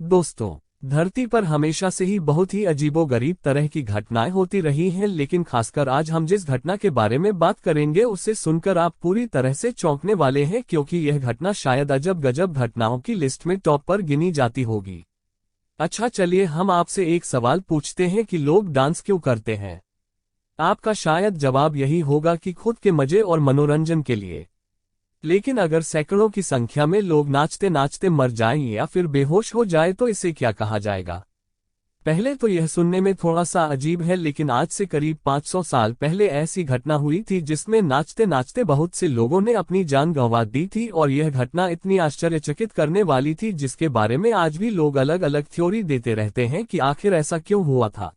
दोस्तों, धरती पर हमेशा से ही बहुत ही अजीबोगरीब तरह की घटनाएं होती रही हैं, लेकिन खासकर आज हम जिस घटना के बारे में बात करेंगे उसे सुनकर आप पूरी तरह से चौंकने वाले हैं, क्योंकि यह घटना शायद अजब गजब घटनाओं की लिस्ट में टॉप पर गिनी जाती होगी। अच्छा, चलिए हम आपसे एक सवाल पूछते हैं कि लोग डांस क्यों करते हैं। आपका शायद जवाब यही होगा कि खुद के मजे और मनोरंजन के लिए। लेकिन अगर सैकड़ों की संख्या में लोग नाचते नाचते मर जाएं या फिर बेहोश हो जाए तो इसे क्या कहा जाएगा। पहले तो यह सुनने में थोड़ा सा अजीब है, लेकिन आज से करीब 500 साल पहले ऐसी घटना हुई थी जिसमें नाचते नाचते बहुत से लोगों ने अपनी जान गंवा दी थी, और यह घटना इतनी आश्चर्यचकित करने वाली थी जिसके बारे में आज भी लोग अलग अलग थ्योरी देते रहते हैं कि आखिर ऐसा क्यों हुआ था।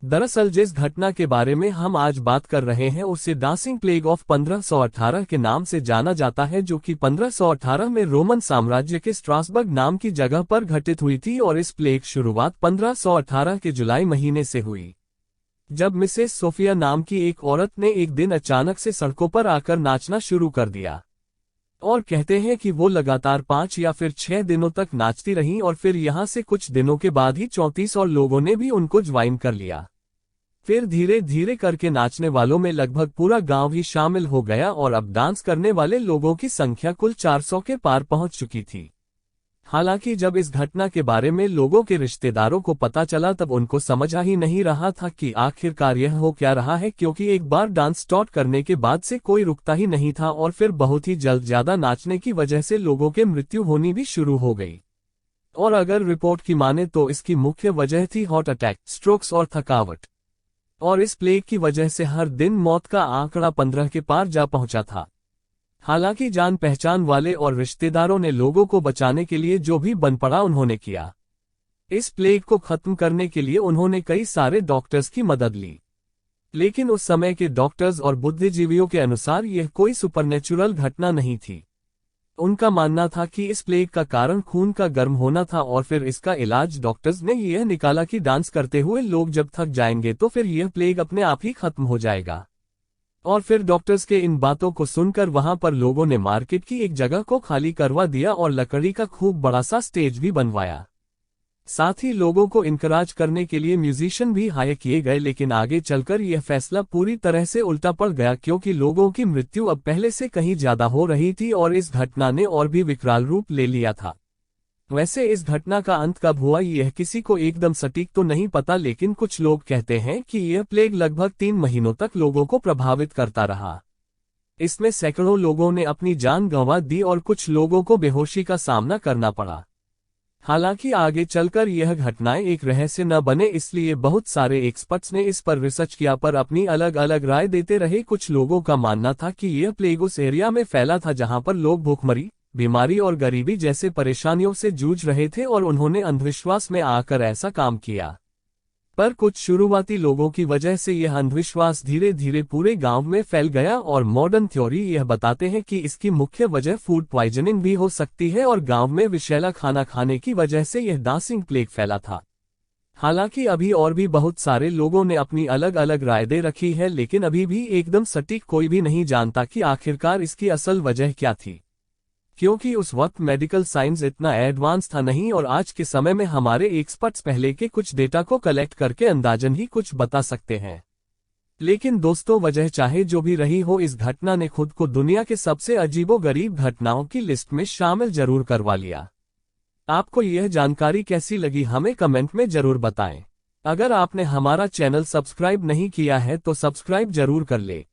दरअसल जिस घटना के बारे में हम आज बात कर रहे हैं उसे डांसिंग प्लेग ऑफ 1518 के नाम से जाना जाता है, जो कि 1518 में रोमन साम्राज्य के स्ट्रासबर्ग नाम की जगह पर घटित हुई थी, और इस प्लेग शुरुआत 1518 के जुलाई महीने से हुई, जब मिसेस सोफिया नाम की एक औरत ने एक दिन अचानक से सड़कों पर आकर नाचना शुरू कर दिया। और कहते हैं कि वो लगातार 5 या फिर 6 दिनों तक नाचती रहीं, और फिर यहाँ से कुछ दिनों के बाद ही 34 और लोगों ने भी उनको ज्वाइन कर लिया। फिर धीरे धीरे करके नाचने वालों में लगभग पूरा गांव ही शामिल हो गया, और अब डांस करने वाले लोगों की संख्या कुल 400 के पार पहुंच चुकी थी। हालांकि जब इस घटना के बारे में लोगों के रिश्तेदारों को पता चला तब उनको समझ ही नहीं रहा था कि आखिरकार यह हो क्या रहा है, क्योंकि एक बार डांस स्टार्ट करने के बाद से कोई रुकता ही नहीं था, और फिर बहुत ही जल्द ज्यादा नाचने की वजह से लोगों के मृत्यु होनी भी शुरू हो गई। और अगर रिपोर्ट की माने तो इसकी मुख्य वजह थी हार्ट अटैक, स्ट्रोक्स और थकावट। और इस प्लेग की वजह से हर दिन मौत का आंकड़ा 15 के पार जा पहुंचा था। हालांकि जान पहचान वाले और रिश्तेदारों ने लोगों को बचाने के लिए जो भी बन पड़ा उन्होंने किया। इस प्लेग को खत्म करने के लिए उन्होंने कई सारे डॉक्टर्स की मदद ली, लेकिन उस समय के डॉक्टर्स और बुद्धिजीवियों के अनुसार यह कोई सुपरनेचुरल घटना नहीं थी। उनका मानना था कि इस प्लेग का कारण खून का गर्म होना था, और फिर इसका इलाज डॉक्टर्स ने यह निकाला कि डांस करते हुए लोग जब थक जाएंगे तो फिर यह प्लेग अपने आप ही खत्म हो जाएगा। और फिर डॉक्टर्स के इन बातों को सुनकर वहां पर लोगों ने मार्केट की एक जगह को खाली करवा दिया और लकड़ी का खूब बड़ा सा स्टेज भी बनवाया। साथ ही लोगों को इनकरेज करने के लिए म्यूजिशियन भी हायर किए गए, लेकिन आगे चलकर यह फैसला पूरी तरह से उल्टा पड़ गया, क्योंकि लोगों की मृत्यु अब पहले से कहीं ज्यादा हो रही थी और इस घटना ने और भी विकराल रूप ले लिया था। वैसे इस घटना का अंत कब हुआ यह किसी को एकदम सटीक तो नहीं पता, लेकिन कुछ लोग कहते हैं कि यह प्लेग लगभग 3 महीनों तक लोगों को प्रभावित करता रहा। इसमें सैकड़ों लोगों ने अपनी जान गंवा दी और कुछ लोगों को बेहोशी का सामना करना पड़ा। हालांकि आगे चलकर यह घटनाएं एक रहस्य न बने, इसलिए बहुत सारे एक्सपर्ट्स ने इस पर रिसर्च किया, पर अपनी अलग अलग राय देते रहे। कुछ लोगों का मानना था कि यह प्लेग उस एरिया में फैला था जहां पर लोग भूखमरी, बीमारी और गरीबी जैसे परेशानियों से जूझ रहे थे, और उन्होंने अंधविश्वास में आकर ऐसा काम किया। पर कुछ शुरुआती लोगों की वजह से यह अंधविश्वास धीरे धीरे पूरे गांव में फैल गया, और मॉडर्न थ्योरी यह बताते हैं कि इसकी मुख्य वजह फूड पॉइजनिंग भी हो सकती है, और गांव में विषैला खाना खाने की वजह से यह डांसिंग प्लेग फैला था। हालांकि अभी और भी बहुत सारे लोगों ने अपनी अलग अलग राय दे रखी है, लेकिन अभी भी एकदम सटीक कोई भी नहीं जानता कि आखिरकार इसकी असल वजह क्या थी, क्योंकि उस वक्त मेडिकल साइंस इतना एडवांस था नहीं, और आज के समय में हमारे एक्सपर्ट्स पहले के कुछ डेटा को कलेक्ट करके अंदाजन ही कुछ बता सकते हैं। लेकिन दोस्तों, वजह चाहे जो भी रही हो, इस घटना ने खुद को दुनिया के सबसे अजीबोगरीब घटनाओं की लिस्ट में शामिल जरूर करवा लिया। आपको यह जानकारी कैसी लगी हमें कमेंट में जरूर बताएं। अगर आपने हमारा चैनल सब्सक्राइब नहीं किया है तो सब्सक्राइब जरूर कर ले।